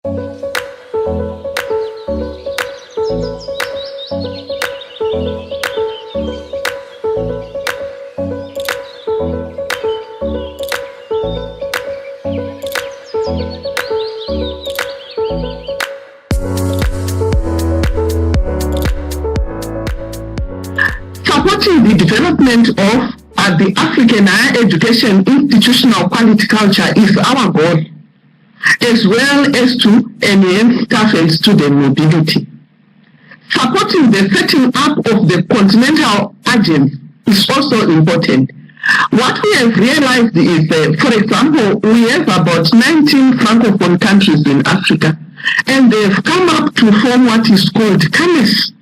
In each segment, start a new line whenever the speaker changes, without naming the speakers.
Supporting the development of the African higher education institutional quality culture is our goal, as well as to enhance staff and student mobility. Supporting the setting up of the continental agents is also important. What we have realized is, for example, we have about 19 francophone countries in Africa, and they've come up to form what is called CAMES.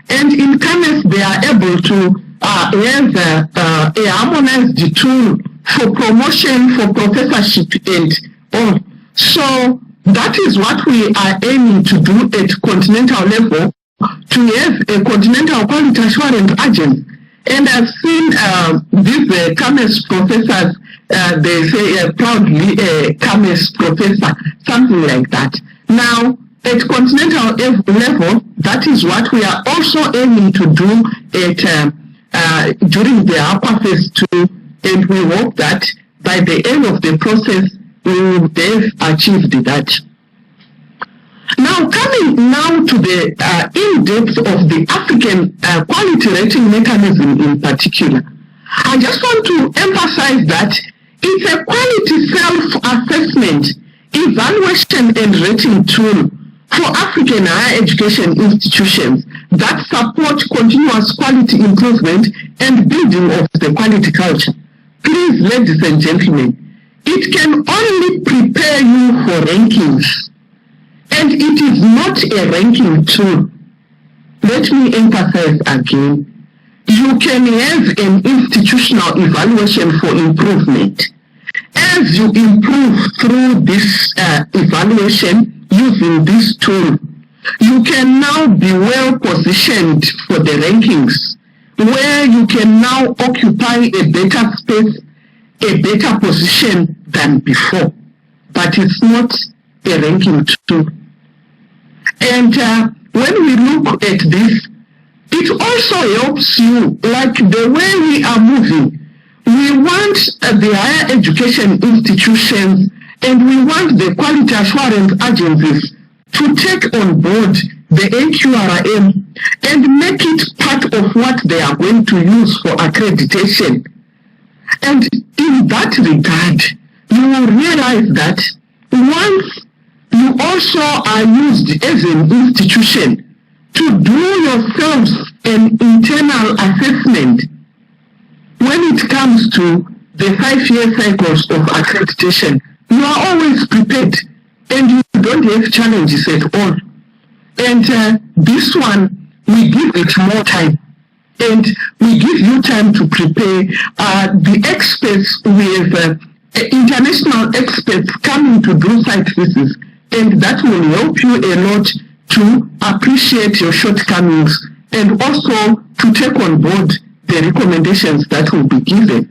And in CAMES, they are able to have a harmonized tool for promotion, for professorship, and all. So that is what we are aiming to do at continental level, to have a continental quality assurance agent. And I've seen these CAMES professors, they say proudly CAMES professor, something like that. Now, at continental level, that is what we are also aiming to do at during the Aqua Phase 2, and we hope that by the end of the process, we will have achieved that. Now, coming now to the in-depth of the African quality rating mechanism in particular, I just want to emphasize that it's a quality self-assessment, evaluation and rating tool for African higher education institutions that support continuous quality improvement and building of the quality culture. Please, ladies and gentlemen, it can only prepare you for rankings, and it is not a ranking tool. Let me emphasize again. You can have an institutional evaluation for improvement. As you improve through this evaluation using this tool, you can now be well positioned for the rankings, where you can now occupy a better space, a better position than before. But it's not a ranking tool. And when we look at this, it also helps you, like the way we are moving. We want the higher education institutions and we want the quality assurance agencies to take on board the AQRM and make it part of what they are going to use for accreditation. And in that regard, you will realize that once you also are used as an institution to do yourselves an internal assessment when it comes to the 5-year cycles of accreditation. You are always prepared and you don't have challenges at all. And this one, we give it more time. And we give you time to prepare. The experts, we have international experts coming to do site visits, and that will help you a lot to appreciate your shortcomings and also to take on board the recommendations that will be given.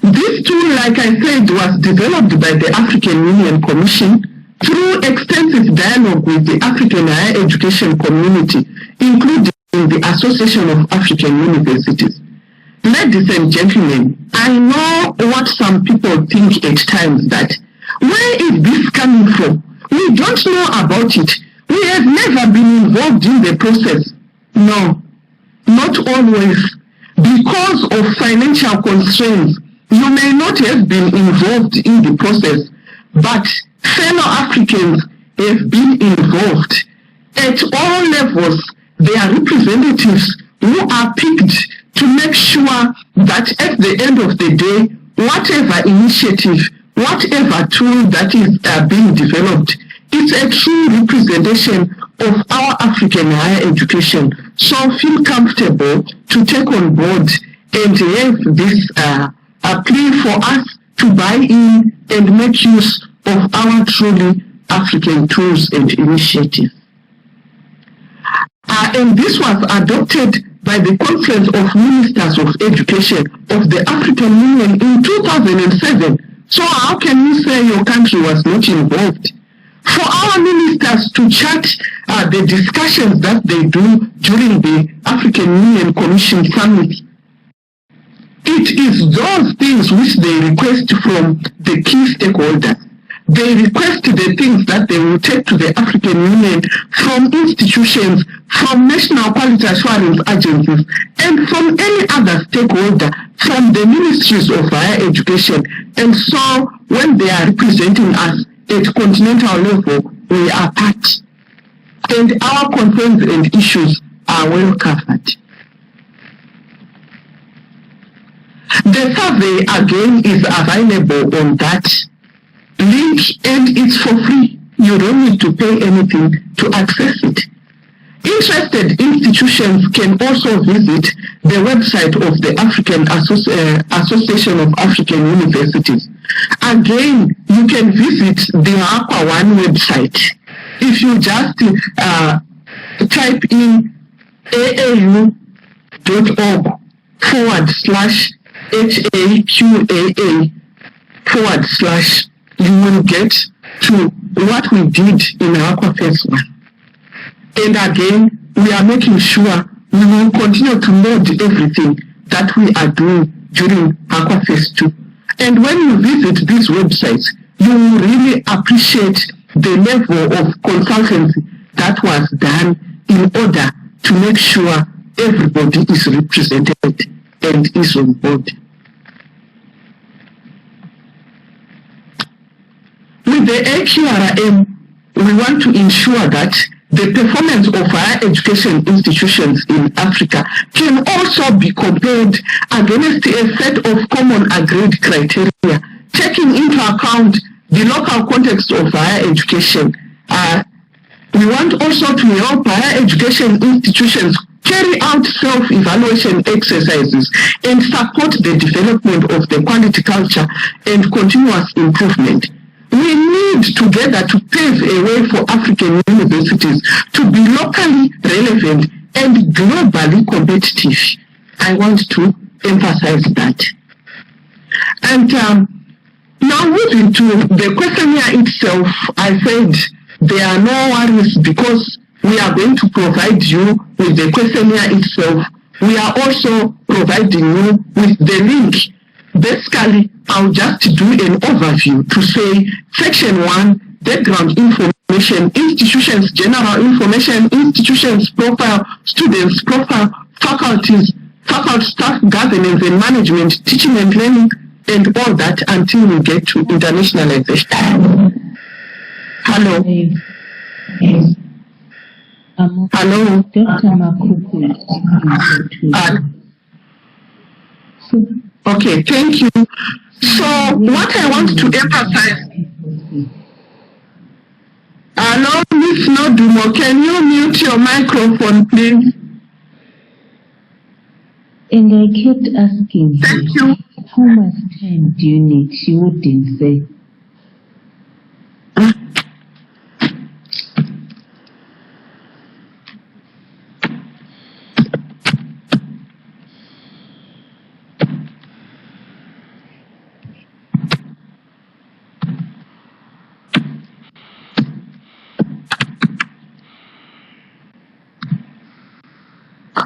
This tool, like I said, was developed by the African Union Commission through extensive dialogue with the African higher education community, including the Association of African Universities. Ladies and gentlemen, I know what some people think at times, that where is this coming from? We don't know about it. We have never been involved in the process. No, not always. Because of financial constraints, you may not have been involved in the process, but fellow Africans have been involved. At all levels, there are representatives who are picked to make sure that at the end of the day, whatever initiative, whatever tool that is being developed, it's a true representation of our African higher education. So feel comfortable to take on board and have this plea for us to buy in and make use of our truly African tools and initiatives. And this was adopted by the Conference of Ministers of Education of the African Union in 2007. So how can you say your country was not involved? for our ministers to chart the discussions that they do during the African Union Commission Summit. It is those things which they request from the key stakeholders. They request the things that they will take to the African Union from institutions, from national quality assurance agencies, and from any other stakeholder, from the ministries of higher education. And so when they are representing us at continental level, we are part. And our concerns and issues are well covered. The survey again is available on that link, and it's for free. You don't need to pay anything to access it. Interested institutions can also visit the website of the African Association of African Universities. Again, you can visit the AQRM website. If you just type in aau.org/HAQAA/ you will get to what we did in Aqua Phase 1. And again, we are making sure we will continue to load everything that we are doing during Aqua Phase 2. And when you visit these websites, you will really appreciate the level of consultancy that was done in order to make sure everybody is represented and is on board. With the AQRM, we want to ensure that the performance of higher education institutions in Africa can also be compared against a set of common agreed criteria, taking into account the local context of higher education. We want also to help higher education institutions carry out self-evaluation exercises and support the development of the quality culture and continuous improvement. We need together to pave a way for African universities to be locally relevant and globally competitive. I want to emphasize that. And now moving to the questionnaire itself, I said there are no worries because we are going to provide you with the questionnaire itself. We are also providing you with the link. Basically, I'll just do an overview to say Section 1, background information, institutions, general information, institutions profile, students profile, faculties, faculty staff, governance and management, teaching and learning, and all that until we get to internationalization. Hello.
Yes.
Hello.
Dr. Makuku.
Okay, thank you. So what I want to emphasize. Hello, Miss Nodumo, can you mute your microphone, please?
And I kept asking
Thank you.
How much time do you need? She wouldn't say.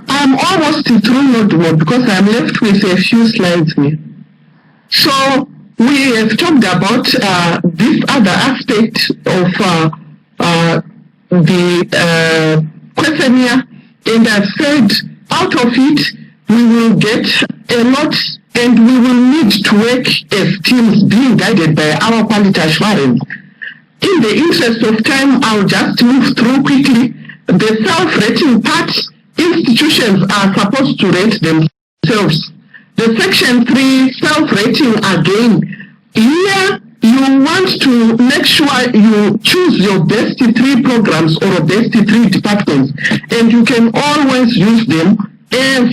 I'm almost through Nodumo because I'm left with a few slides here. So we have talked about this other aspect of the questionnaire, and I've said out of it we will get a lot, and we will need to work as teams being guided by our quality assurance. In the interest of time, I'll just move through quickly. The self-rating part, institutions are supposed to rate themselves. The Section 3 self-rating again, here you want to make sure you choose your best 3 programs or best 3 departments, and you can always use them as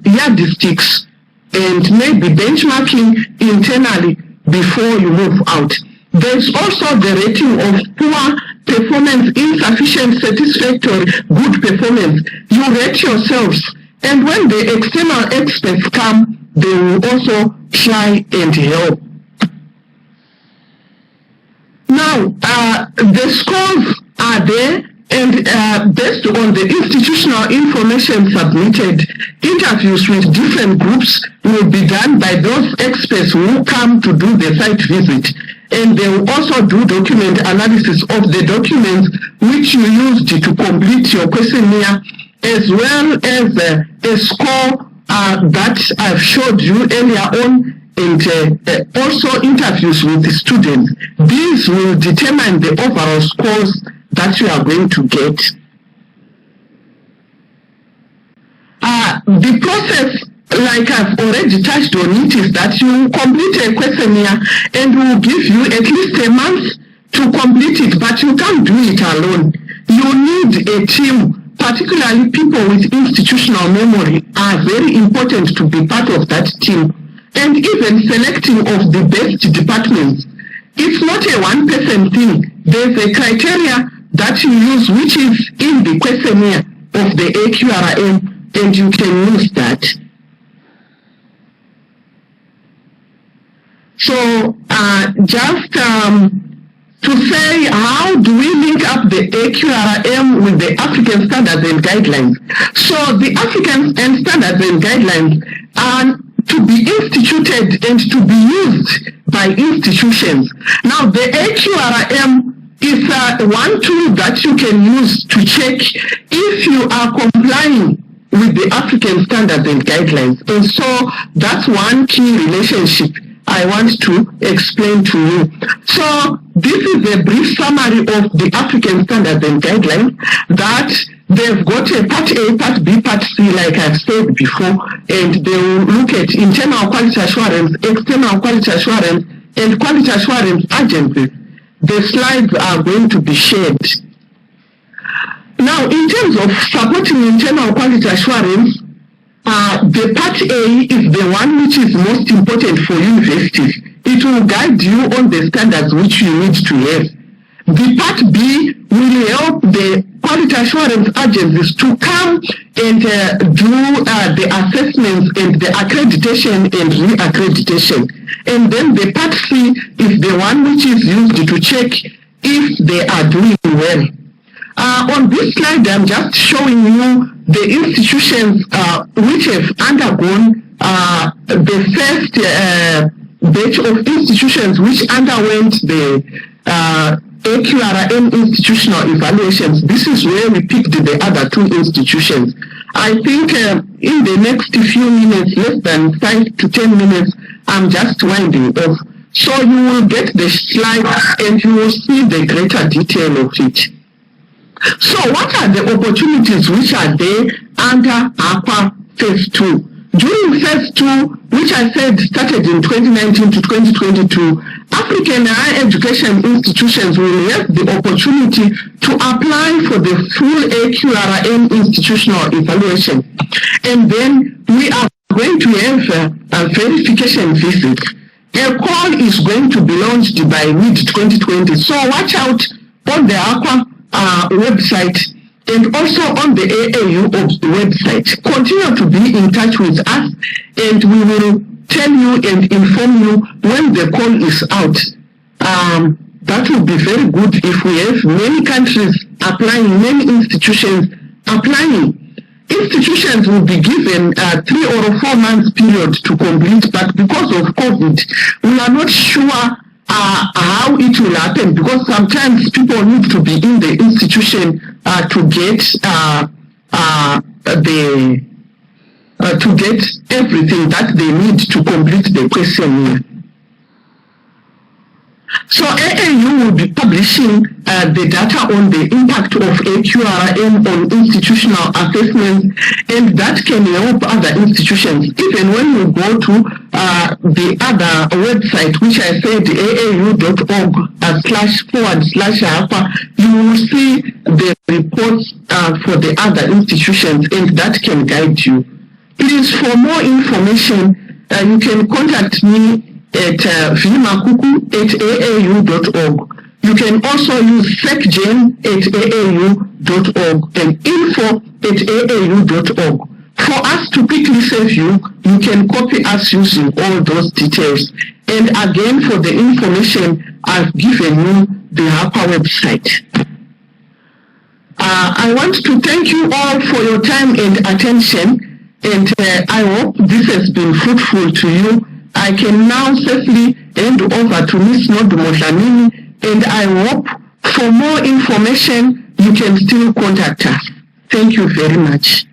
yardsticks and maybe benchmarking internally before you move out. There's also the rating of poor performance, insufficient, satisfactory, good performance. You rate yourselves, and when the external experts come, they will also try and help. Now,
Now, the scores are there, and based on the institutional information submitted, interviews with different groups will be done by those experts who come to do the site visit. And they will also do document analysis of the documents which you used to complete your questionnaire, as well as a score that I've showed you earlier on, and also interviews with the students. These will determine the overall scores that you are going to get. The process, like I've already touched on it, is that you complete a questionnaire and will give you at least a month to complete it, but you can't do it alone. You need a team. Particularly people with institutional memory are very important to be part of that team. And even selecting of the best departments, it's not a one-person thing. There's a criteria that you use, which is in the questionnaire of the AQRM, and you can use that. So just to say, how do we link up the AQRM with the African Standards and Guidelines? So the African Standards and Guidelines are to be instituted and to be used by institutions. Now, the AQRM is one tool that you can use to check if you are complying with the African Standards and Guidelines. And so that's one key relationship I want to explain to you. So this is a brief summary of the African Standards and Guidelines, that they've got a Part A, Part B, Part C, like I've said before, and they will look at internal quality assurance, external quality assurance, and quality assurance agencies. The slides are going to be shared. Now, in terms of supporting internal quality assurance, the Part A is the one which is most important for universities. It will guide you on the standards which you need to have. The Part B will help the quality assurance agencies to come and do the assessments and the accreditation and re-accreditation. And then the Part C is the one which is used to check if they are doing well. On this slide, I'm just showing you the institutions which have undergone the first batch of institutions which underwent the AQRM institutional evaluations. This is where we picked the other two institutions. I think in the next few minutes, less than 5 to 10 minutes, I'm just winding off. So you will get the slides and you will see the greater detail of it. So what are the opportunities which are there under AQUA Phase 2? During Phase 2, which I said started in 2019 to 2022, African higher education institutions will have the opportunity to apply for the full AQRM institutional evaluation. And then we are going to have a verification visit. A call is going to be launched by mid-2020. So watch out on the AQUA website and also on the AAU website. Continue to be in touch with us, and we will tell you and inform you when the call is out. That would be very good if we have many countries applying, many institutions applying. Institutions will be given 3 or 4 months period to complete, but because of COVID, we are not sure how it will happen, because sometimes people need to be in the institution to get everything that they need to complete the questionnaire. So AAU will be publishing the data on the impact of AQRM on institutional assessments, and that can help other institutions. Even when you go to the other website, which I said aau.org//AQUA, you will see the reports for the other institutions, and that can guide you. Please, for more information, you can contact me at vmakuku@aau.org. You can also use secgen@aau.org and info@aau.org. For us to quickly save you, you can copy us using all those details. And again, for the information I've given you, the HAQA website. I want to thank you all for your time and attention, and I hope this has been fruitful to you. I can now safely hand over to Ms. Nodumo Dhlamini, and I hope for more information you can still contact us. Thank you very much.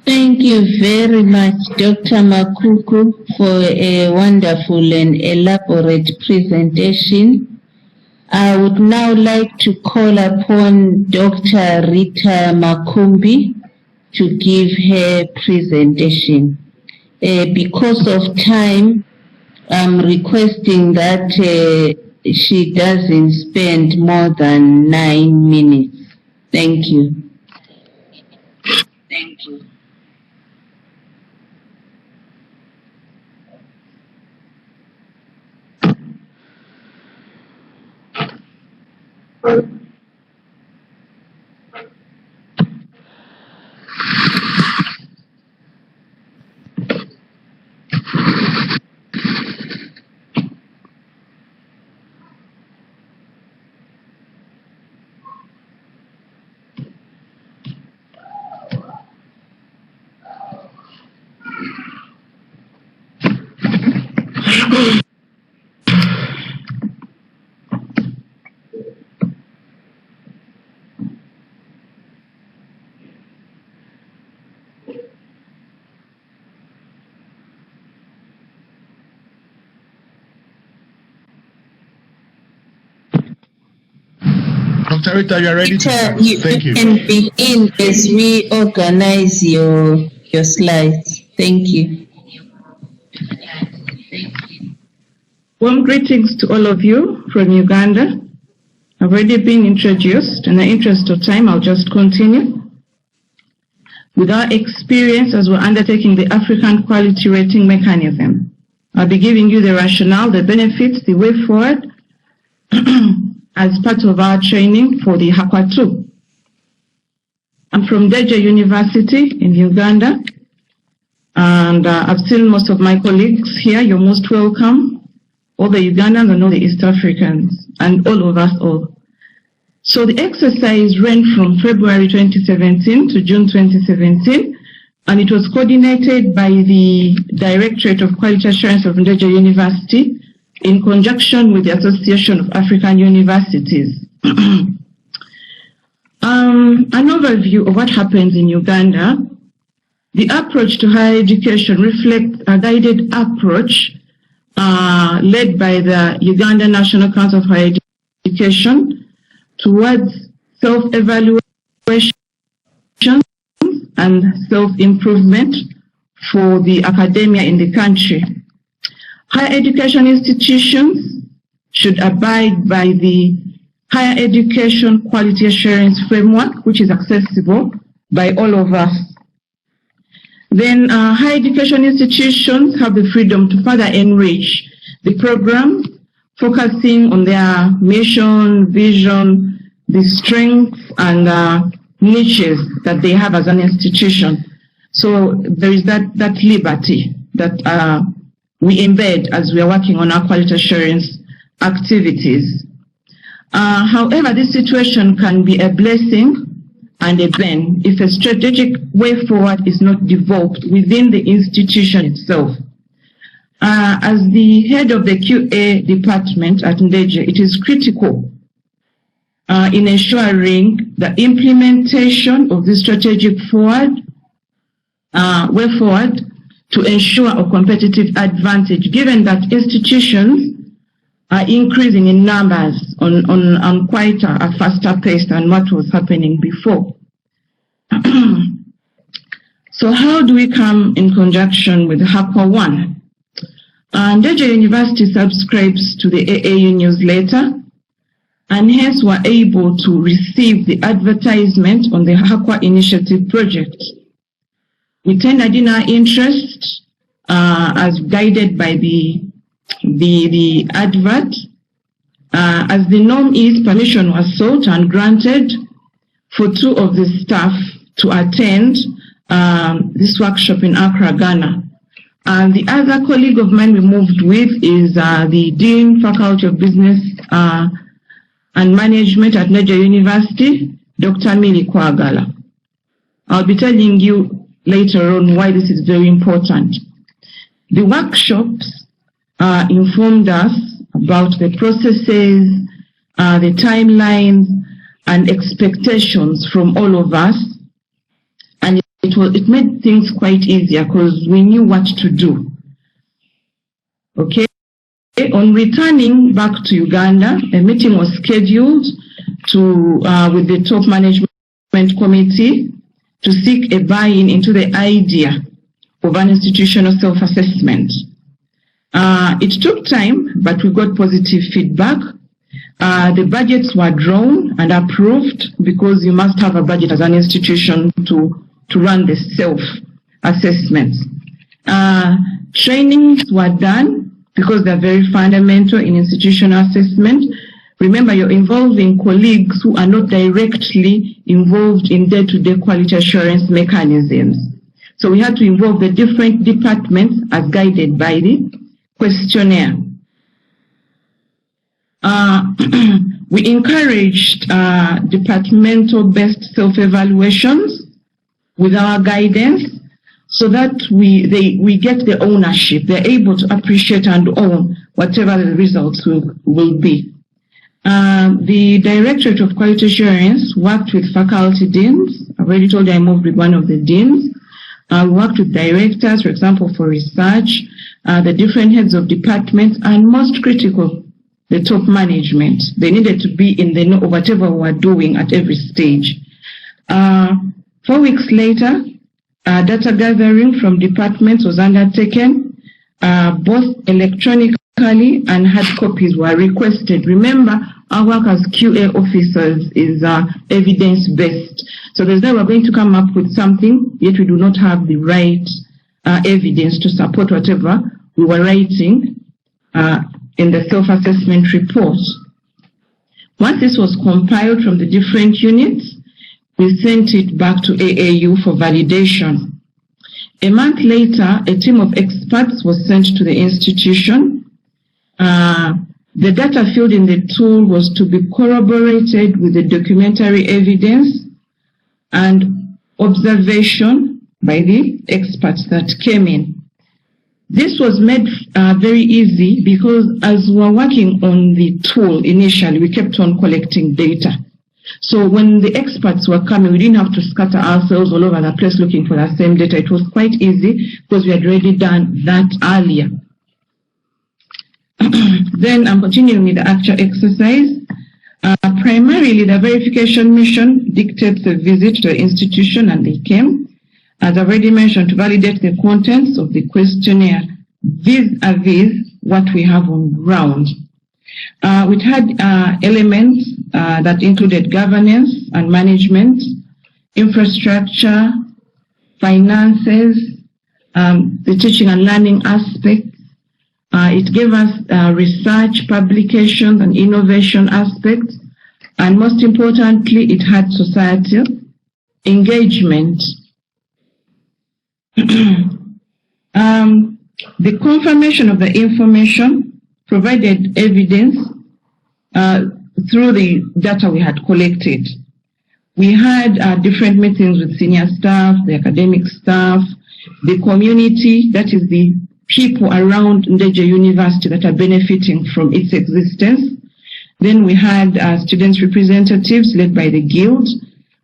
Thank you very much, Dr. Makuku, for a wonderful and elaborate presentation. I would now like to call upon Dr. Rita Makumbi to give her presentation. Because of time, I'm requesting that she doesn't spend more than 9 minutes. Thank you. Thank you.
Dr. Rita, you are ready to start. Thank you.
You can begin as we organize your slides. Thank you.
Warm greetings to all of you from Uganda. I've already been introduced. In the interest of time, I'll just continue. With our experience as we're undertaking the African Quality Rating Mechanism, I'll be giving you the rationale, the benefits, the way forward as part of our training for the HAQA 2. I'm from Deja University in Uganda, and I've seen most of my colleagues here. You're most welcome, all the Ugandans and all the East Africans, and all of us all. So the exercise ran from February 2017 to June 2017, and it was coordinated by the Directorate of Quality Assurance of Deja University in conjunction with the Association of African Universities. An overview of what happens in Uganda. The approach to higher education reflects a guided approach led by the Uganda National Council of Higher Education towards self-evaluation and self-improvement for the academia in the country. Higher education institutions should abide by the Higher Education Quality Assurance Framework, which is accessible by all of us. Then higher education institutions have the freedom to further enrich the program, focusing on their mission, vision, the strengths and niches that they have as an institution. So there is that liberty that we embed as we are working on our quality assurance activities. However, this situation can be a blessing and a burden if a strategic way forward is not developed within the institution itself. As the head of the QA department at Ndeje, it is critical in ensuring the implementation of this strategic way forward to ensure a competitive advantage, given that institutions are increasing in numbers on quite a faster pace than what was happening before. So how do we come in conjunction with HAQA 1? Ndeje University subscribes to the AAU newsletter, and hence were able to receive the advertisement on the HAQA Initiative project. We tendered in our interest as guided by the advert. As the norm is, permission was sought and granted for 2 of the staff to attend this workshop in Accra, Ghana. And the other colleague of mine we moved with is the Dean, Faculty of Business and Management at Niger University, Dr. Mili Kwagala. I'll be telling you later on why this is very important. The workshops informed us about the processes, the timelines, and expectations from all of us. And it made things quite easier because we knew what to do. Okay. On returning back to Uganda, a meeting was scheduled with the top management committee to seek a buy-in into the idea of an institutional self-assessment. It took time, but we got positive feedback. The budgets were drawn and approved because you must have a budget as an institution to run the self-assessments. Trainings were done because they're very fundamental in institutional assessment. Remember, you're involving colleagues who are not directly involved in day-to-day quality assurance mechanisms. So we had to involve the different departments as guided by the questionnaire. We encouraged departmental-based self-evaluations with our guidance so that we get the ownership. They're able to appreciate and own whatever the results will be. The Directorate of Quality Assurance worked with faculty deans. I've already told you I moved with one of the deans. We worked with directors, for example, for research, the different heads of departments, and most critical, the top management. They needed to be in the know of whatever we were doing at every stage. 4 weeks later, data gathering from departments was undertaken. Both electronically and hard copies were requested. Remember, our work as QA officers is evidence-based. So there's no we're going to come up with something, yet we do not have the right evidence to support whatever we were writing in the self-assessment report. Once this was compiled from the different units, we sent it back to AAU for validation. A month later, a team of experts was sent to the institution. The data filled in the tool was to be corroborated with the documentary evidence and observation by the experts that came in. This was made very easy because as we were working on the tool initially, we kept on collecting data. So when the experts were coming, we didn't have to scatter ourselves all over the place looking for the same data. It was quite easy because we had already done that earlier. Then I'm continuing with the actual exercise. Primarily, the verification mission dictates a visit to the institution, and they came, as I've already mentioned, to validate the contents of the questionnaire vis-a-vis what we have on ground. We had elements that included governance and management, infrastructure, finances, the teaching and learning aspect. It gave us research, publications, and innovation aspects. And most importantly, it had societal engagement. The confirmation of the information provided evidence through the data we had collected. We had different meetings with senior staff, the academic staff, the community, that is the people around Niger University that are benefiting from its existence. Then we had students' representatives led by the guild.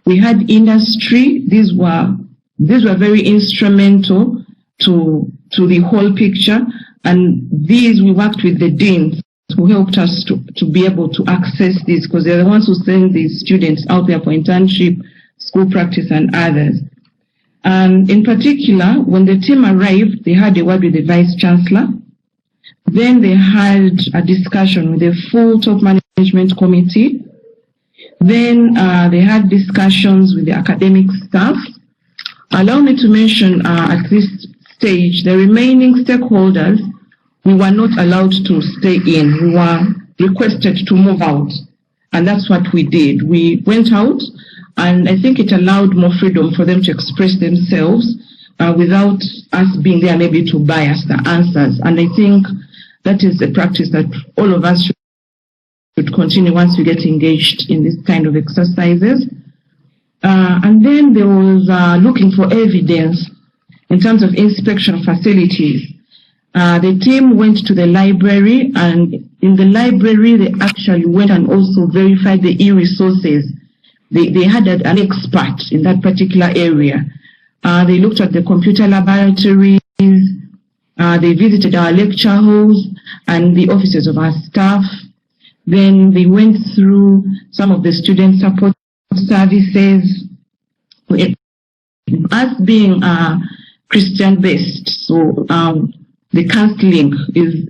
We had industry. These were very instrumental to the whole picture. And these we worked with the deans who helped us to be able to access this because they're the ones who send these students out there for internship, school practice, and others. In particular, when the team arrived, they had a word with the Vice Chancellor. Then they had a discussion with the full top management committee. Then they had discussions with the academic staff. Allow me to mention at this stage, the remaining stakeholders, we were not allowed to stay in. We were requested to move out. And that's what we did. We went out, and I think it allowed more freedom for them to express themselves without us being there maybe to bias the answers. And I think that is a practice that all of us should continue once we get engaged in this kind of exercises. And then there was looking for evidence in terms of inspection facilities. The team went to the library, and in the library they actually went and also verified the e-resources. They had an expert in that particular area. They looked at the computer laboratories, they visited our lecture halls and the offices of our staff. Then they went through some of the student support services. Us being Christian-based, so the counseling is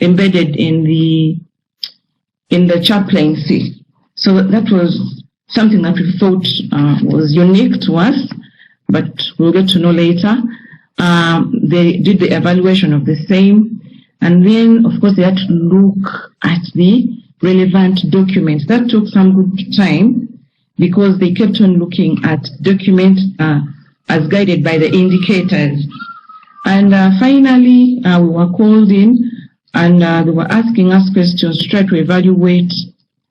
embedded in the chaplaincy. So that was something that we thought was unique to us, but we'll get to know later. They did the evaluation of the same, and then of course they had to look at the relevant documents. That took some good time because they kept on looking at documents as guided by the indicators. And finally, we were called in, and they were asking us questions to try to evaluate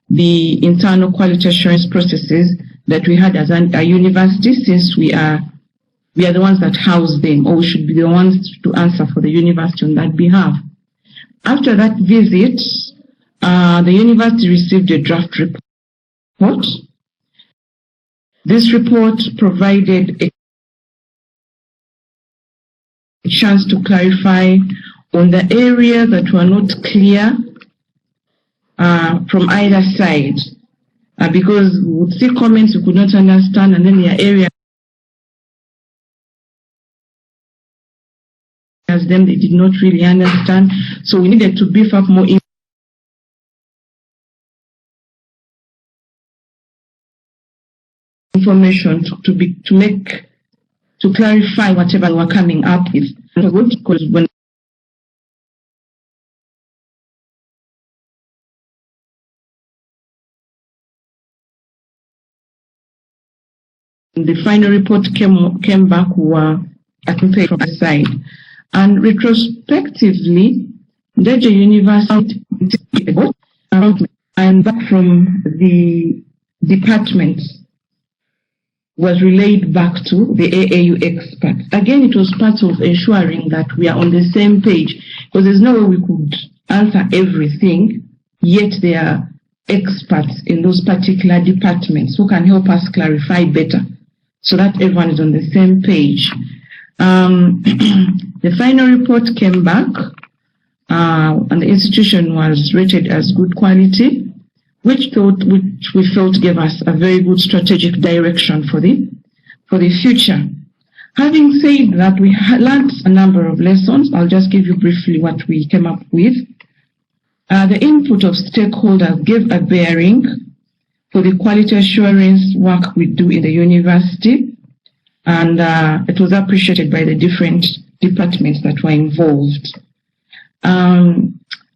the internal quality assurance processes that we had as a university, since we are the ones that house them, or we should be the ones to answer for the university on that behalf. After that visit, the university received a draft report. This report provided a chance to clarify on the areas that were not clear from either side, because we would see comments we could not understand, and then there are areas them they did not really understand. So we needed to beef up more information to clarify whatever we're coming up with. Because when the final report came back, we were at the from the side. And retrospectively, Deja University and back from the department was relayed back to the AAU experts. Again, it was part of ensuring that we are on the same page, because there's no way we could answer everything, yet there are experts in those particular departments who can help us clarify better so that everyone is on the same page. The final report came back, and the institution was rated as good quality, which we felt gave us a very good strategic direction for the future. Having said that, we learned a number of lessons. I'll just give you briefly what we came up with. The input of stakeholders gave a bearing for the quality assurance work we do in the university, and it was appreciated by the different departments that were involved.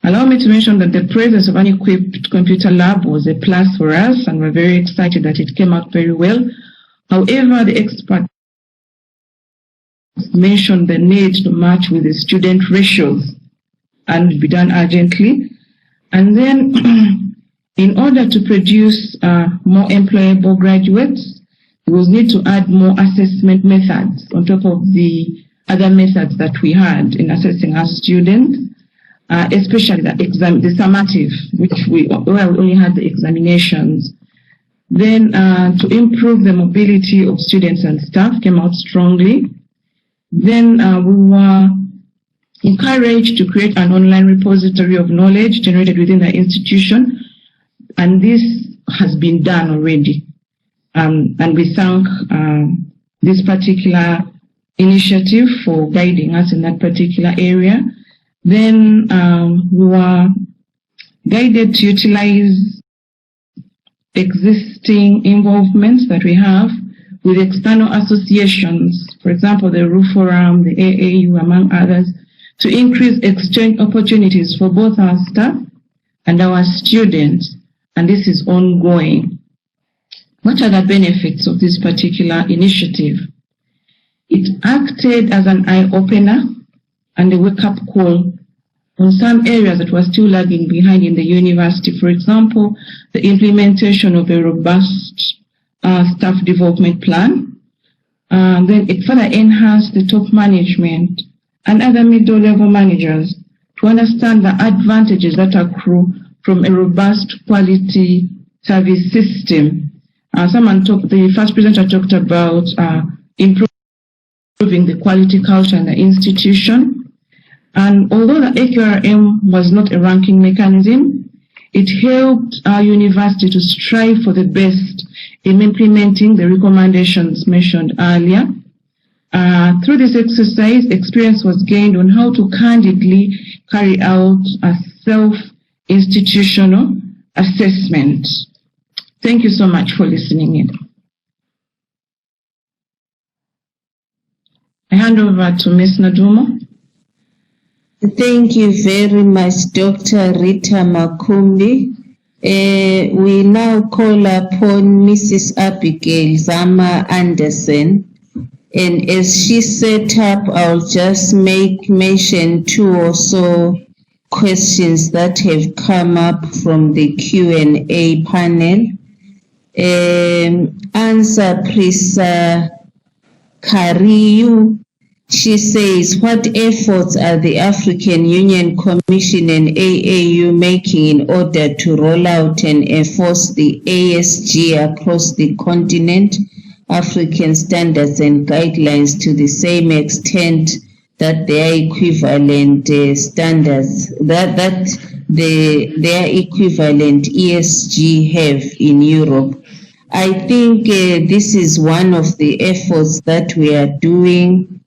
Allow me to mention that the presence of an equipped computer lab was a plus for us, and we're very excited that it came out very well. However, the experts mentioned the need to match with the student ratios and be done urgently. And then in order to produce more employable graduates, we will need to add more assessment methods on top of the other methods that we had in assessing our students, especially the summative, where we only had the examinations. Then to improve the mobility of students and staff came out strongly. Then we were encouraged to create an online repository of knowledge generated within the institution, and this has been done already. And we thank this particular initiative for guiding us in that particular area. Then we were guided to utilize existing involvements that we have with external associations, for example, the RU Forum, the AAU, among others, to increase exchange opportunities for both our staff and our students, and this is ongoing. What are the benefits of this particular initiative? It acted as an eye-opener and a wake-up call on some areas that were still lagging behind in the university. For example, the implementation of a robust staff development plan. Then it further enhanced the top management and other middle-level managers to understand the advantages that accrue from a robust quality service system. The first presenter talked about improving the quality culture in the institution. And although the AQRM was not a ranking mechanism, it helped our university to strive for the best in implementing the recommendations mentioned earlier. Through this exercise, experience was gained on how to candidly carry out a self-institutional assessment. Thank you so much for listening in. I hand over to Ms. Nodumo.
Thank you very much, Dr. Rita Makumbi. We now call upon Mrs. Abigail Zama Anderson. And as she set up, I'll just make mention 2 or so questions that have come up from the Q&A panel. Answer, please, Kariu. She says, what efforts are the African Union Commission and AAU making in order to roll out and enforce the ASG across the continent, African standards and guidelines to the same extent that their equivalent standards, that their equivalent ESG have in Europe? I think this is one of the efforts that we are doing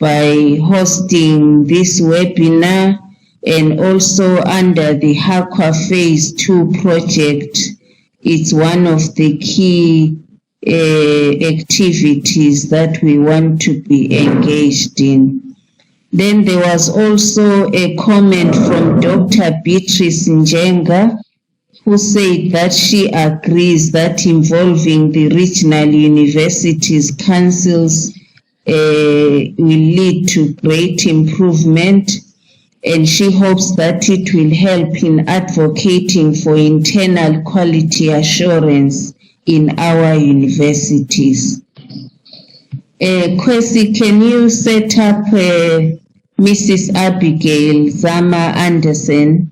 by hosting this webinar, and also under the HAQUA Phase 2 project. It's one of the key activities that we want to be engaged in. Then there was also a comment from Dr. Beatrice Njenga, who said that she agrees that involving the regional universities councils will lead to great improvement, and she hopes that it will help in advocating for internal quality assurance in our universities. Kwesi, can you set up Mrs. Abigail Zama Anderson?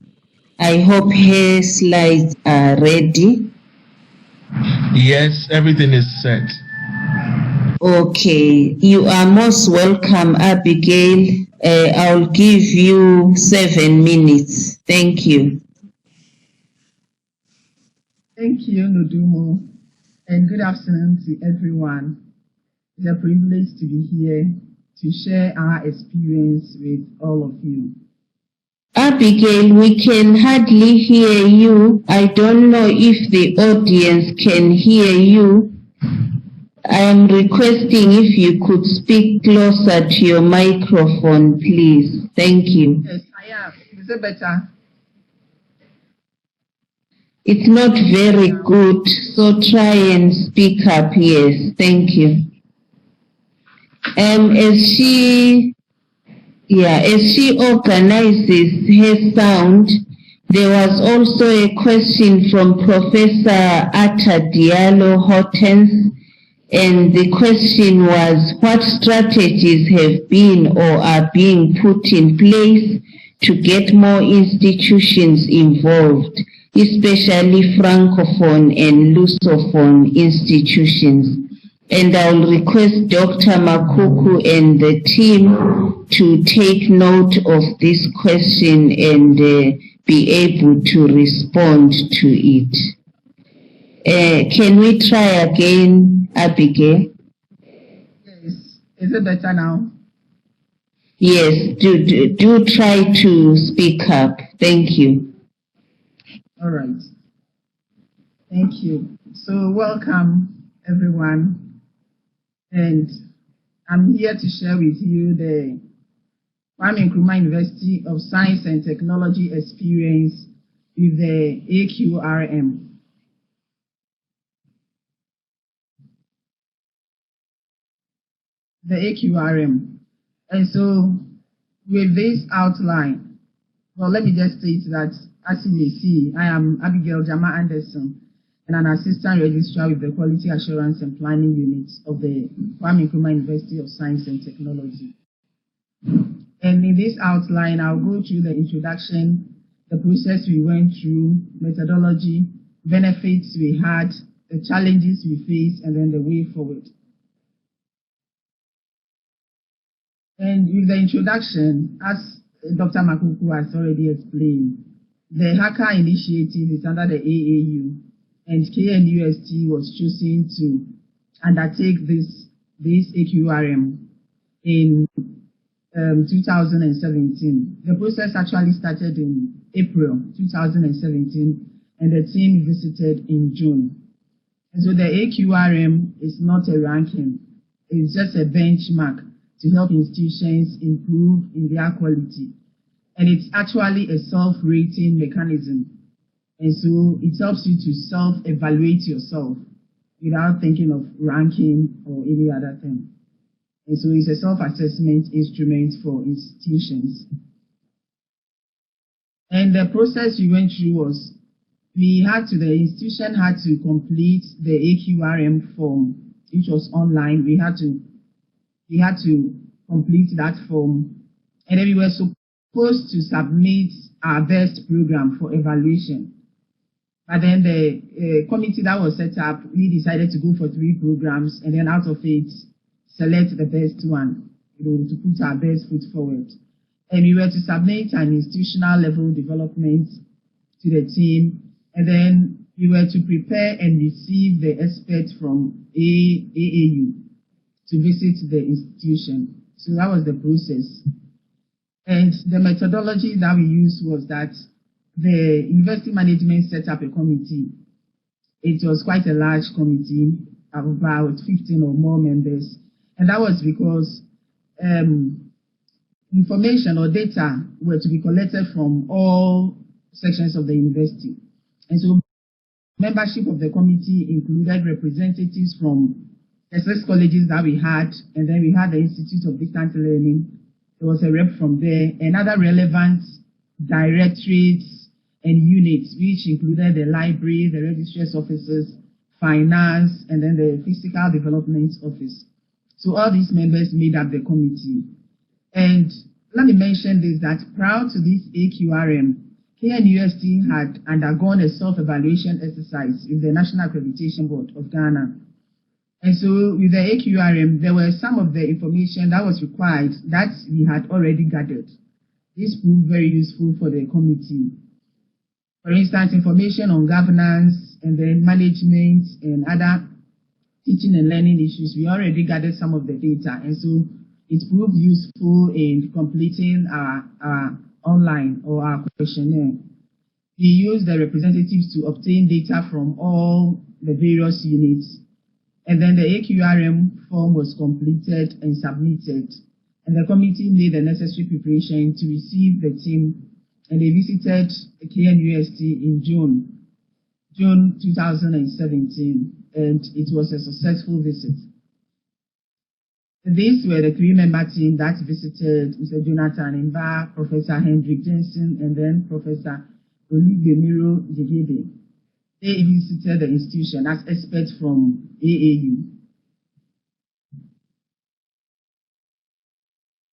I hope her slides are ready.
Yes, everything is set.
Okay, you are most welcome, Abigail. I'll give you 7 minutes. Thank you.
Thank you, Nodumo, and good afternoon to everyone. It's a privilege to be here to share our experience with all of you.
Abigail, we can hardly hear you. I don't know if the audience can hear you. I am requesting if you could speak closer to your microphone, please. Thank you.
Yes, I am. Is it better?
It's not very good, so try and speak up. Yes, thank you. As she organizes her sound, there was also a question from Professor Atta Diallo Hortense. And the question was, what strategies have been or are being put in place to get more institutions involved, especially Francophone and Lusophone institutions? And I'll request Dr. Makuku and the team to take note of this question and be able to respond to it. Can we try again, Abigail?
Yes. Is it better now?
Yes, do try to speak up. Thank you.
All right. Thank you. So welcome, everyone. And I'm here to share with you the Kwame Nkrumah University of Science and Technology experience with the AQRM.
the AQRM. And so with this outline, well, let me just state that, as you may see, I am Abigail Jama Anderson, and an assistant registrar with the Quality Assurance and Planning Unit of the Kwame Nkrumah University of Science and Technology. And in this outline, I'll go through the introduction, the process we went through, methodology, benefits we had, the challenges we faced, and then the way forward. And with the introduction, as Dr. Makuku has already explained, the Hacker initiative is under the AAU, and KNUST was chosen to undertake this AQRM in 2017. The process actually started in April 2017, and the team visited in June. And so the AQRM is not a ranking, it's just a benchmark to help institutions improve in their quality. And it's actually a self-rating mechanism. And so it helps you to self-evaluate yourself without thinking of ranking or any other thing. And so it's a self-assessment instrument for institutions. And the process we went through was, the institution had to complete the AQRM form, which was online. We had to complete that form. And then we were supposed to submit our best program for evaluation. But then the committee that was set up, we decided to go for 3 programs, and then out of it, select the best one, to put our best foot forward. And we were to submit an institutional level development to the team, and then we were to prepare and receive the experts from AAU to visit the institution. So that was the process. And the methodology that we used was that the university management set up a committee. It was quite a large committee, about 15 or more members. And that was because information or data were to be collected from all sections of the university. And so membership of the committee included representatives from the 6 colleges that we had, and then we had the Institute of Distant Learning. There was a rep from there, and other relevant directorates and units, which included the library, the registrar's offices, finance, and then the physical development office. So all these members made up the committee. And let me mention this, that prior to this AQRM, KNUST had undergone a self-evaluation exercise with the National Accreditation Board of Ghana. And so with the AQRM, there were some of the information that was required that we had already gathered. This proved very useful for the committee. For instance, information on governance and then management and other teaching and learning issues, we already gathered some of the data. And so it proved useful in completing our online or our questionnaire. We used the representatives to obtain data from all the various units. And then the AQRM form was completed and submitted. And the committee made the necessary preparation to receive the team. And they visited KNUST in June 2017. And it was a successful visit. These were the 3-member team that visited Mr. Jonathan Mba, Professor Hendrik Jensen, and then Professor Oludemiro Jegede. They visited the institution as experts from AAU.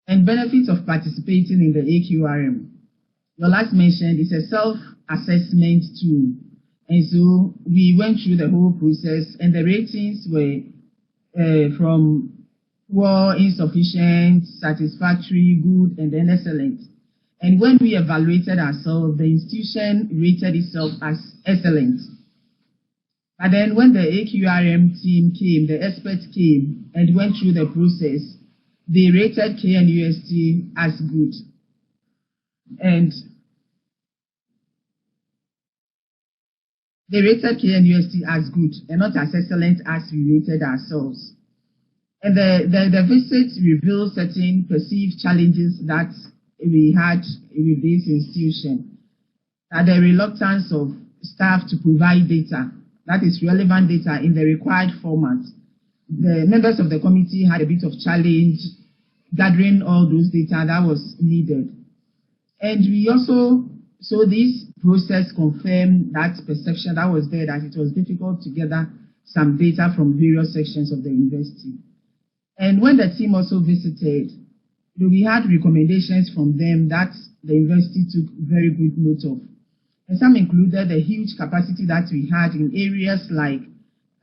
And benefits of participating in the AQRM. Your last mentioned is a self-assessment tool. And so we went through the whole process, and the ratings were from poor, insufficient, satisfactory, good, and then excellent. And when we evaluated ourselves, the institution rated itself as excellent. But then when the AQRM team came, the experts came and went through the process, they rated KNUST as good. And they rated KNUST as good and not as excellent as we rated ourselves. And the visit revealed certain perceived challenges that we had with this institution. The reluctance of staff to provide data, that is relevant data in the required format.
the members of the committee had a bit of challenge gathering all those data that was needed. And we also, so this process confirmed that perception that was there, that it was difficult to gather some data from various sections of the university. And when the team also visited, we had recommendations from them that the university took very good note of. And some included the huge capacity that we had in areas like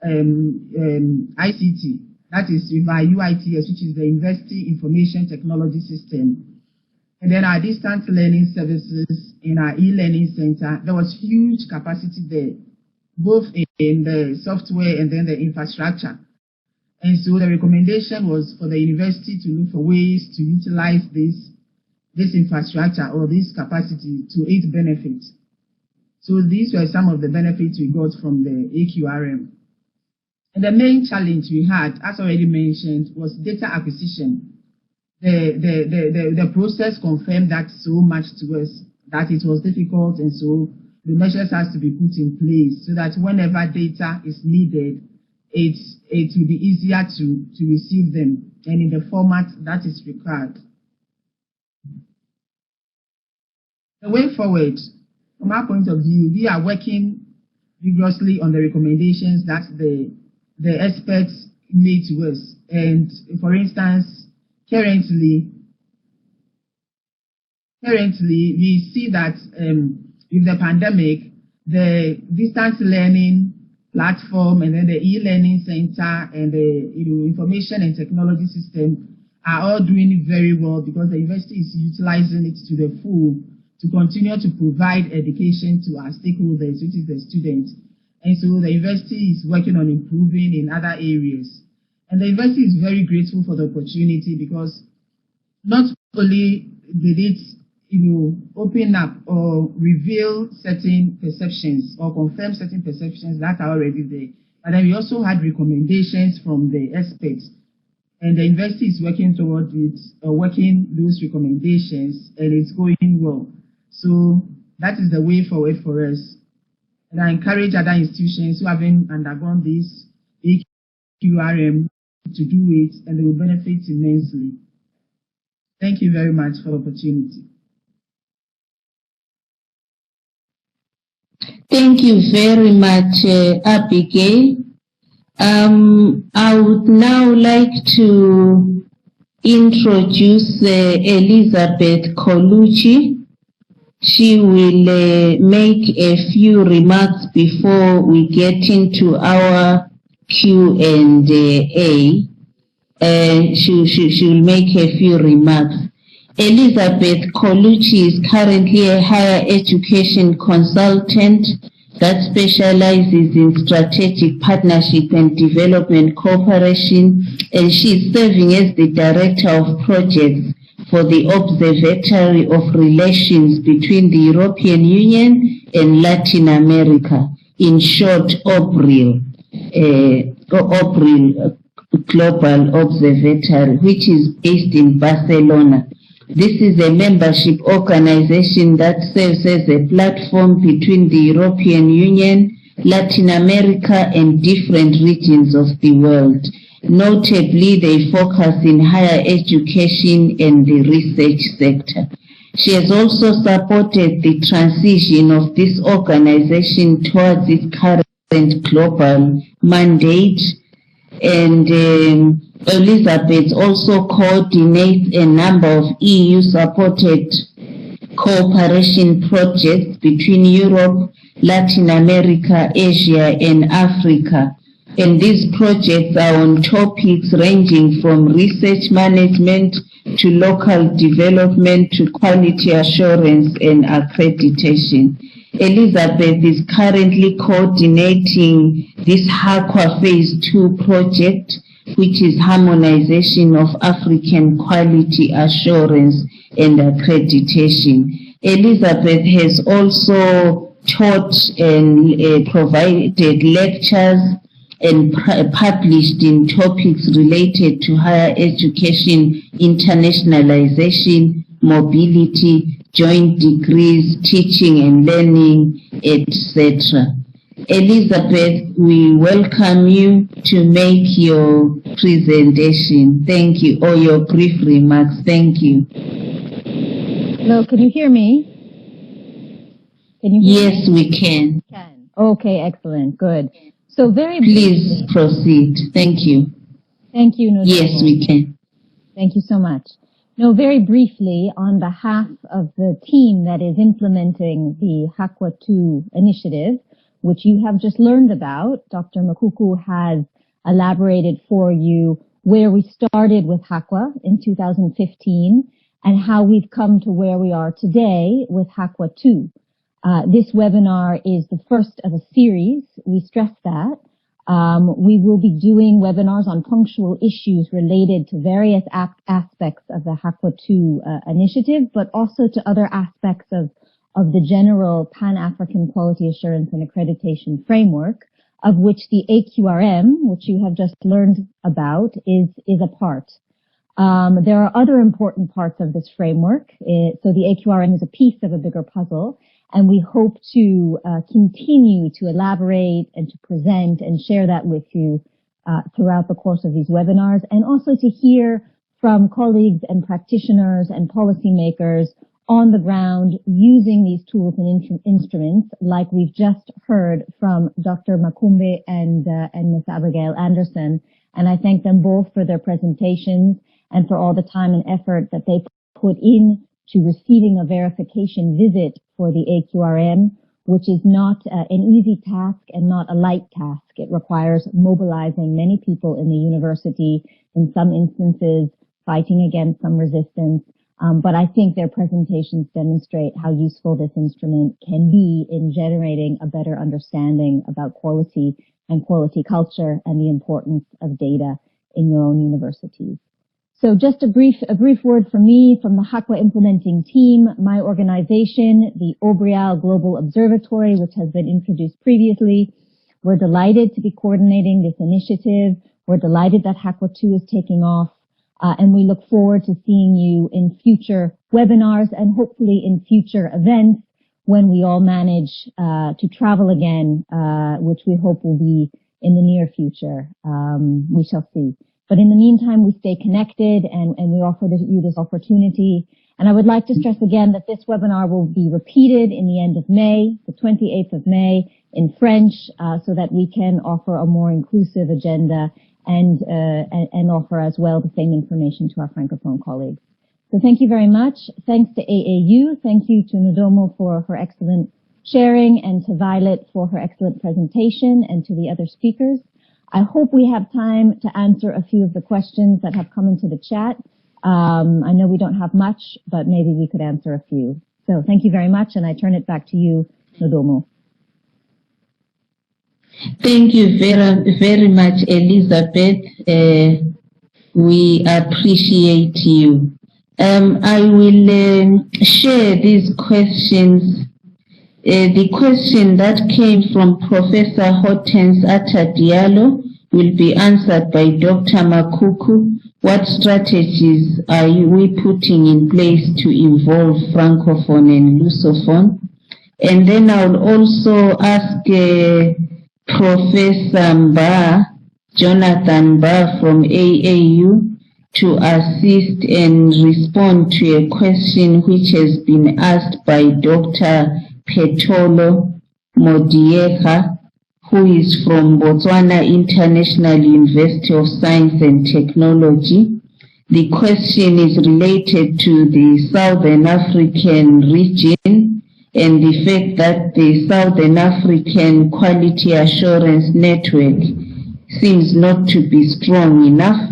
ICT, that is by UITS, which is the University Information Technology System. And then our distance learning services in our e-learning center, there was huge capacity there, both in the software and then the infrastructure. And so the recommendation was for the university to look for ways to utilize this infrastructure or this capacity to its benefit. So these were some of the benefits we got from the AQRM. And the main challenge we had, as already mentioned, was data acquisition. The process confirmed that so much to us that it was difficult, and so the measures has to be put in place so that whenever data is needed, it will be easier to receive them and in the format that is required. The way forward, from our point of view, we are working vigorously on the recommendations that the experts made to us. And for instance, currently we see that with the pandemic, the distance learning platform and then the e-learning center and the information and technology system are all doing very well because the university is utilizing it to the full to continue to provide education to our stakeholders, which is the students. And so the university is working on improving in other areas. And the university is very grateful for the opportunity because not only did it open up or reveal certain perceptions or confirm certain perceptions that are already there, but then we also had recommendations from the experts. And the university is working towards it, working those recommendations, and it's going well. So that is the way forward for us. And I encourage other institutions who haven't undergone this AQRM to do it, and they will benefit immensely. Thank you very much for the opportunity.
Thank you very much, Abigail. I would now like to introduce Elizabeth Colucci. She will make a few remarks before we get into our Q&A. She will make a few remarks. Elizabeth Colucci is currently a higher education consultant that specializes in strategic partnership and development cooperation, and she is serving as the Director of Projects for the Observatory of Relations between the European Union and Latin America, in short, OBRIL, OBRIL Global Observatory, which is based in Barcelona. This is a membership organization that serves as a platform between the European Union, Latin America, and different regions of the world. Notably, they focus in higher education and the research sector. She has also supported the transition of this organization towards its current global mandate, and Elizabeth also coordinates a number of EU-supported cooperation projects between Europe, Latin America, Asia, and Africa. And these projects are on topics ranging from research management to local development to quality assurance and accreditation. Elizabeth is currently coordinating this HAQUA Phase 2 project, which is harmonization of African quality assurance and accreditation. Elizabeth has also taught and provided lectures and published in topics related to higher education, internationalization, mobility, joint degrees, teaching and learning, etc. Elizabeth, we welcome you to make your presentation. Thank you, or your brief remarks. Thank you.
Hello, can you hear me? Can you hear
Yes,
me?
we can.
Okay, excellent, good. So
Please proceed. Thank you.
Thank you, Nodumo.
Yes, we can.
Thank you so much. No, very briefly, on behalf of the team that is implementing the HAQUA 2 initiative, which you have just learned about, Dr. Makuku has elaborated for you where we started with HAQUA in 2015 and how we've come to where we are today with HAQUA 2. This webinar is the first of a series. We stress that. We will be doing webinars on punctual issues related to various aspects of the HAQUA 2 initiative, but also to other aspects of the general Pan-African Quality Assurance and Accreditation Framework, of which the AQRM, which you have just learned about, is a part. There are other important parts of this framework. So the AQRM is a piece of a bigger puzzle, and we hope to continue to elaborate and to present and share that with you throughout the course of these webinars, and also to hear from colleagues and practitioners and policymakers on the ground using these tools and instruments, like we've just heard from Dr. Makumbe and Ms. Abigail Anderson. And I thank them both for their presentations and for all the time and effort that they put in to receiving a verification visit for the AQRM, which is not an easy task and not a light task. It requires mobilizing many people in the university, in some instances fighting against some resistance. But I think their presentations demonstrate how useful this instrument can be in generating a better understanding about quality and quality culture and the importance of data in your own universities. So just a brief word from me, from the HAQUA implementing team, my organization, the Obrial Global Observatory, which has been introduced previously. We're delighted to be coordinating this initiative. We're delighted that HAQUA 2 is taking off. And we look forward to seeing you in future webinars and hopefully in future events when we all manage to travel again, which we hope will be in the near future. We shall see. But in the meantime, we stay connected and we offer you this opportunity. And I would like to stress again that this webinar will be repeated in the end of May, the 28th of May, in French, so that we can offer a more inclusive agenda and offer as well the same information to our Francophone colleagues. So thank you very much. Thanks to AAU. Thank you to Nodumo for her excellent sharing and to Violet for her excellent presentation and to the other speakers. I hope we have time to answer a few of the questions that have come into the chat. I know we don't have much, but maybe we could answer a few. So thank you very much, and I turn it back to you, Nodumo.
Thank you very, very much, Elizabeth. We appreciate you. I will share these questions. The question that came from Professor Hortense Atta Diallo will be answered by Dr. Makuku. What strategies are we putting in place to involve Francophone and Lusophone? And then I'll also ask Professor Mba, Jonathan Mba from AAU, to assist and respond to a question which has been asked by Dr. Petolo Modieha, who is from Botswana International University of Science and Technology. The question is related to the Southern African region and the fact that the Southern African Quality Assurance Network seems not to be strong enough.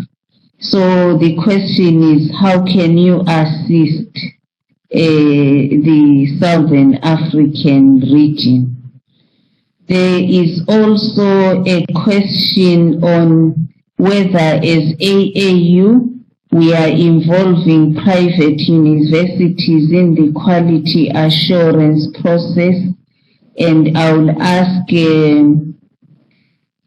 So the question is, how can you assist the Southern African region? There is also a question on whether as AAU we are involving private universities in the quality assurance process, and I will ask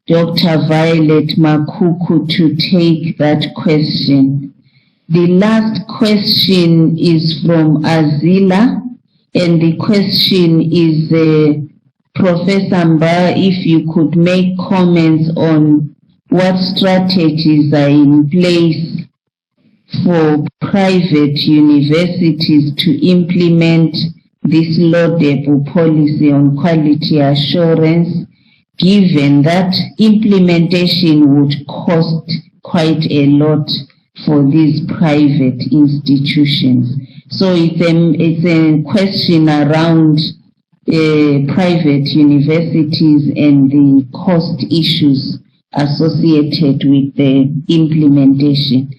Dr. Violet Makuku to take that question. The last question is from Azila, and the question is Professor Mba if you could make comments on what strategies are in place for private universities to implement this laudable policy on quality assurance, given that implementation would cost quite a lot for these private institutions. So it's a question around private universities and the cost issues associated with the implementation.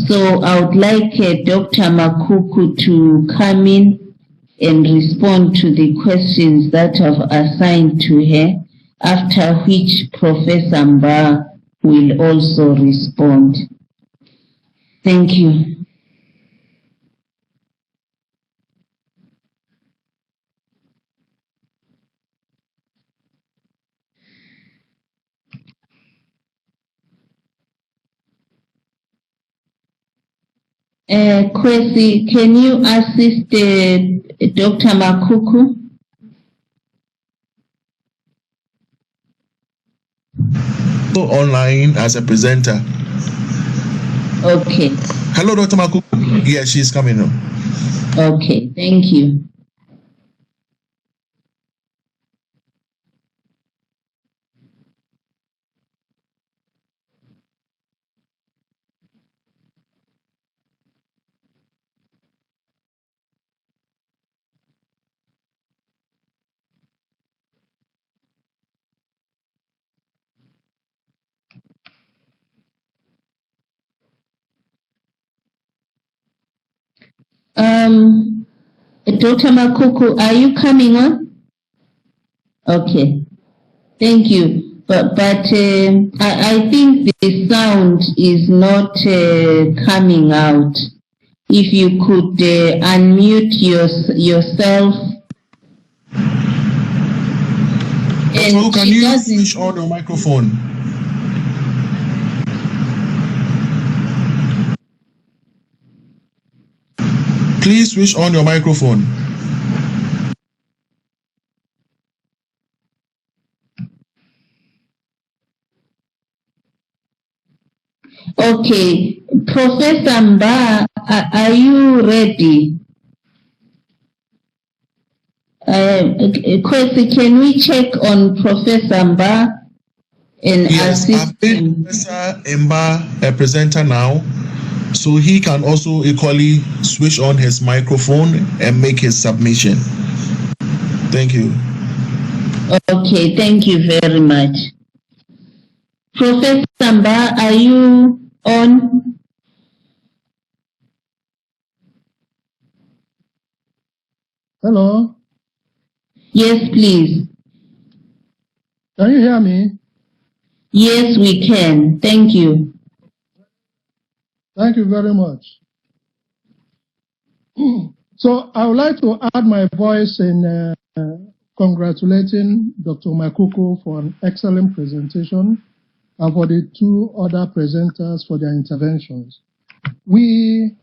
So I would like Dr. Makuku to come in and respond to the questions that I've assigned to her, after which Professor Mba will also respond. Thank you. Kwesi, can you assist Dr. Makuku?
Online as a presenter.
Okay.
Hello, Dr. Makuku. Yeah, she's coming now.
Okay, thank you. Dr. Makuku, are you coming on? Okay, thank you. But I think the sound is not coming out. If you could unmute yourself.
And can you switch on your microphone? Please switch on your microphone.
Okay, Professor Mba, are you ready? Kwesi, can we check on Professor Mba and assist
I've made Professor Mba a presenter now, so he can also equally switch on his microphone and make his submission. Thank you.
Okay, thank you very much. Professor Mba, are you on?
Hello?
Yes, please.
Can you hear me?
Yes, we can. Thank you.
Thank you very much. So I would like to add my voice in congratulating Dr. Makuku for an excellent presentation and for the two other presenters for their interventions. We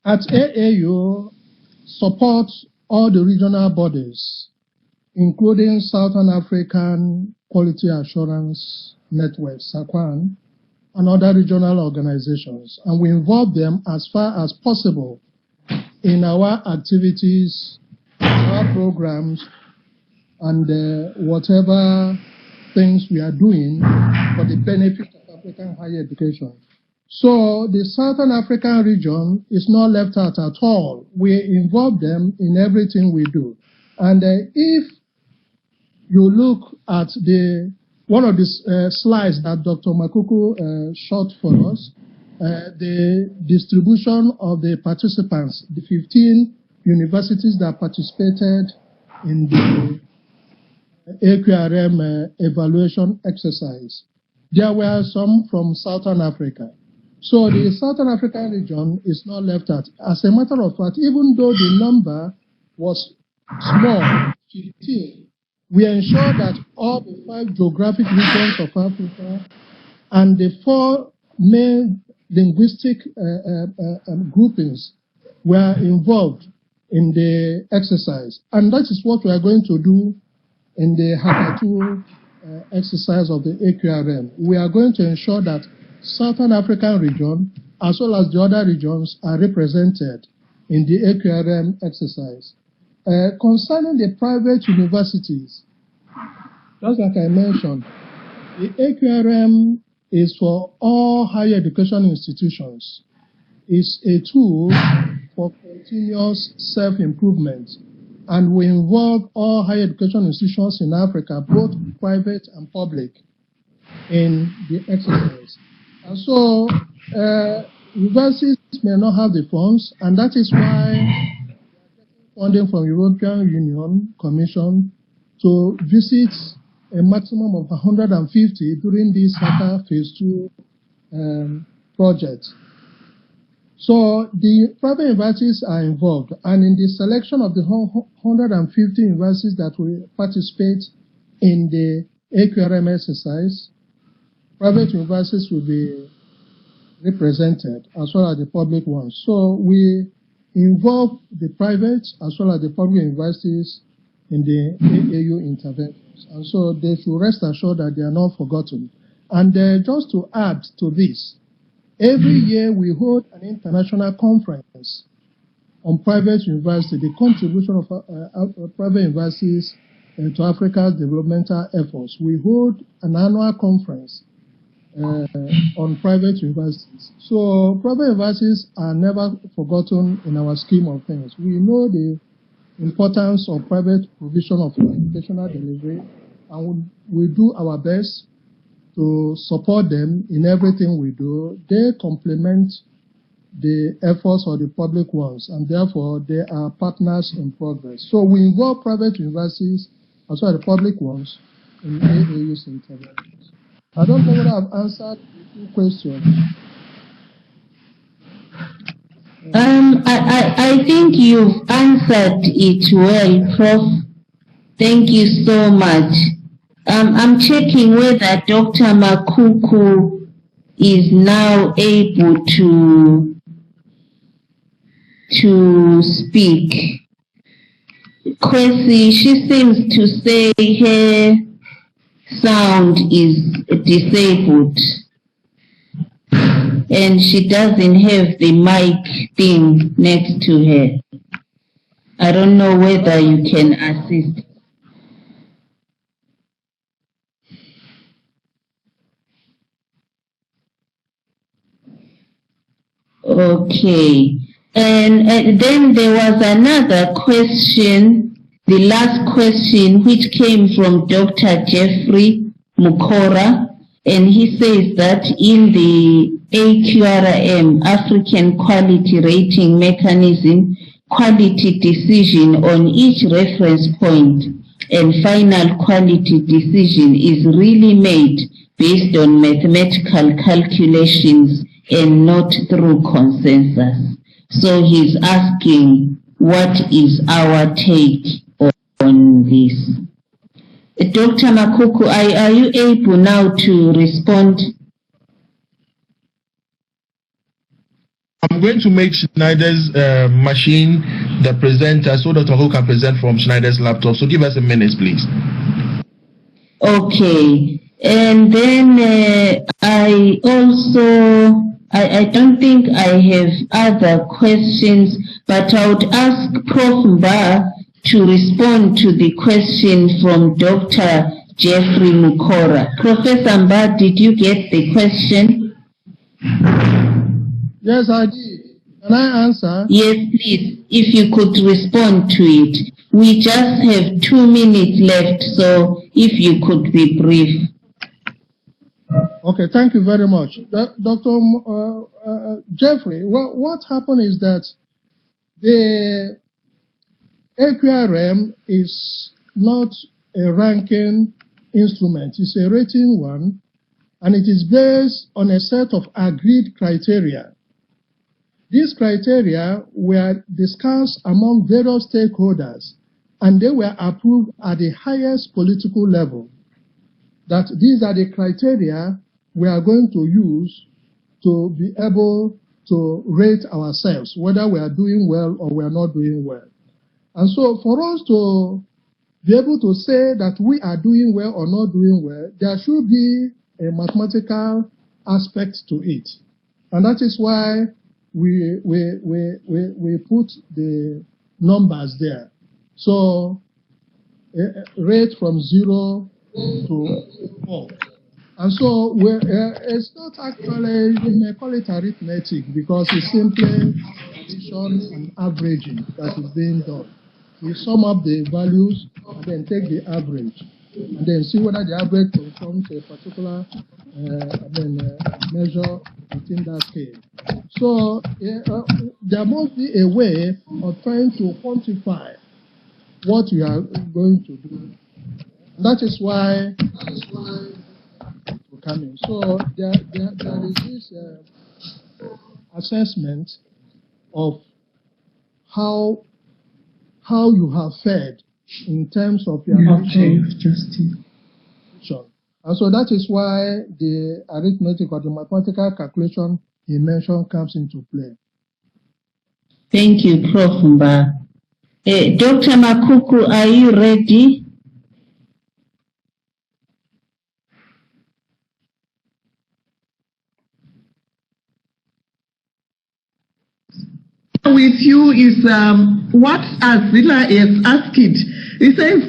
at AAU support all the regional bodies, including Southern African Quality Assurance Network, SAQUAN, and other regional organizations, and we involve them as far as possible in our activities, our programs, and whatever things we are doing for the benefit of African higher education. So the Southern African region is not left out at all. We involve them in everything we do. And if you look at one of the slides that Dr. Makuku shot for us, the distribution of the participants, the 15 universities that participated in the AQRM evaluation exercise. There were some from Southern Africa. So the Southern African region is not left out. As a matter of fact, even though the number was small, 15, we ensure that all the 5 geographic regions of Africa and the 4 main linguistic groupings were involved in the exercise. And that is what we are going to do in the Hacker exercise of the AQRM. We are going to ensure that Southern African region, as well as the other regions, are represented in the AQRM exercise. Concerning the private universities, just like I mentioned, the AQRM is for all higher education institutions. It's a tool for continuous self-improvement, and we involve all higher education institutions in Africa, both private and public, in the exercise. And so, universities may not have the funds, and that is why we are getting funding from European Union Commission to visit a maximum of 150 during this Hacker Phase 2 project. So the private universities are involved, and in the selection of the 150 universities that will participate in the AQRM exercise, private universities will be represented as well as the public ones. So we involve the private as well as the public universities in the AAU interventions. And so they should rest assured that they are not forgotten. And just to add to this, every year we hold an international conference on private university, the contribution of private universities to Africa's developmental efforts. We hold an annual conference on private universities. So private universities are never forgotten in our scheme of things. We know the importance of private provision of educational delivery, and we do our best to support them in everything we do. They complement the efforts of the public ones, and therefore they are partners in progress. So we involve private universities as well as the public ones in AAU's interventions. I don't know whether I've answered the two questions.
I think you've answered it well, Prof. Thank you so much. I'm checking whether Dr. Makuku is now able to speak. Kwesi, she seems to say her sound is disabled and she doesn't have the mic thing next to her. I don't know whether you can assist. Okay. And then there was another question, the last question, which came from Dr. Jeffrey Mukora, and he says that in the AQRM, African Quality Rating Mechanism, quality decision on each reference point and final quality decision is really made based on mathematical calculations and not through consensus. So he's asking, what is our take on this? Dr. Makuku, are you able now to respond?
I'm going to make Schneider's machine the presenter so Dr. Makuku can present from Schneider's laptop. So give us a minute, please.
Okay. And then I don't think I have other questions, but I would ask Prof. Mba to respond to the question from Dr. Jeffrey Mukora. Professor Mba, did you get the question?
Yes, I did. Can I answer?
Yes, please, if you could respond to it. We just have 2 minutes left, so if you could be brief.
Okay, thank you very much. Dr. Jeffrey, what happened is that the AQRM is not a ranking instrument. It's a rating one, and it is based on a set of agreed criteria. These criteria were discussed among various stakeholders, and they were approved at the highest political level. That these are the criteria we are going to use to be able to rate ourselves, whether we are doing well or we are not doing well. And so for us to be able to say that we are doing well or not doing well, there should be a mathematical aspect to it. And that is why we put the numbers there. So rate from 0 to 4. And so it's not actually, you may call it arithmetic, because it's simply addition and averaging that is being done. We sum up the values and then take the average, and then see whether the average conforms to a particular measure within that scale. So there must be a way of trying to quantify what we are going to do. That is why we're coming. So there is this assessment of how you have fared in terms of your justice. And so that is why the arithmetic or the mathematical calculation he mentioned comes into play.
Thank you, Prof. Mba. Dr. Makuku, are you ready?
With you is what Azila has asked. He says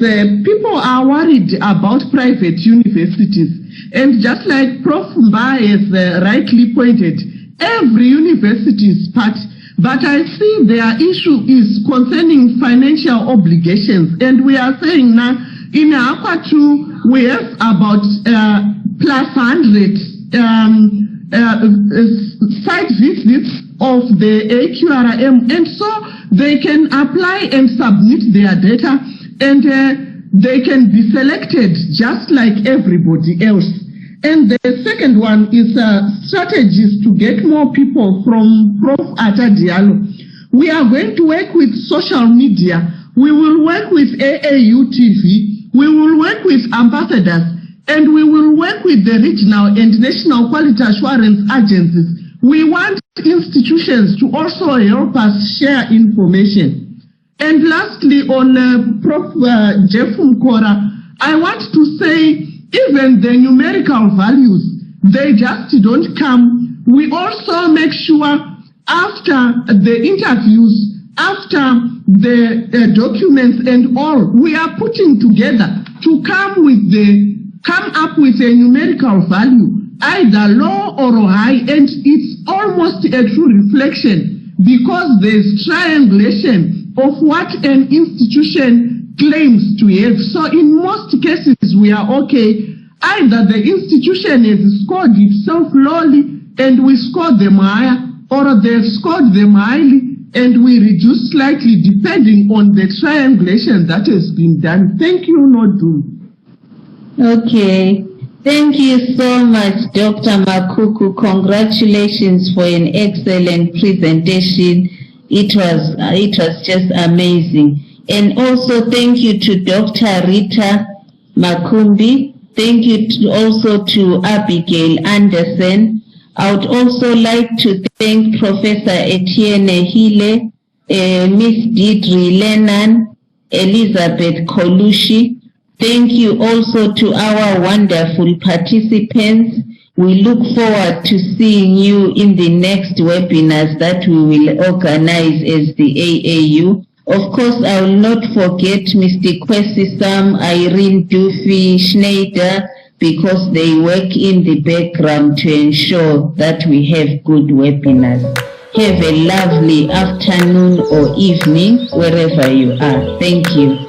people are worried about private universities, and just like Prof. Mba has rightly pointed, every university is part, but I see their issue is concerning financial obligations, and we are saying now in Accra 2 we have about plus 100 site visits of the AQRM, and so they can apply and submit their data, and they can be selected just like everybody else. And the second one is strategies to get more people from Prof. Atta Diallo. We are going to work with social media. We will work with AAU TV. We will work with ambassadors, and we will work with the regional and national quality assurance agencies. We want institutions to also help us share information. And lastly, on Prof. Jeff Mkora, I want to say even the numerical values, they just don't come. We also make sure after the interviews, after the documents and all, we are putting together to come up with a numerical value, either low or high, and it's almost a true reflection because there's triangulation of what an institution claims to have. So in most cases we are okay. Either the institution has scored itself lowly and we score them higher, or they've scored them highly and we reduce slightly depending on the triangulation that has been done. Thank you, Nodumo.
Okay. Thank you so much, Dr. Makuku. Congratulations for an excellent presentation. It was just amazing. And also thank you to Dr. Rita Makumbi. Thank you also to Abigail Anderson. I would also like to thank Professor Etienne Hile, Miss Deidre Lennon, Elizabeth Kolushi. Thank you also to our wonderful participants. We look forward to seeing you in the next webinars that we will organize as the AAU. Of course, I will not forget Mr. Kwesi Sam, Irene Duffy, Schneider, because they work in the background to ensure that we have good webinars. Have a lovely afternoon or evening wherever you are. Thank you.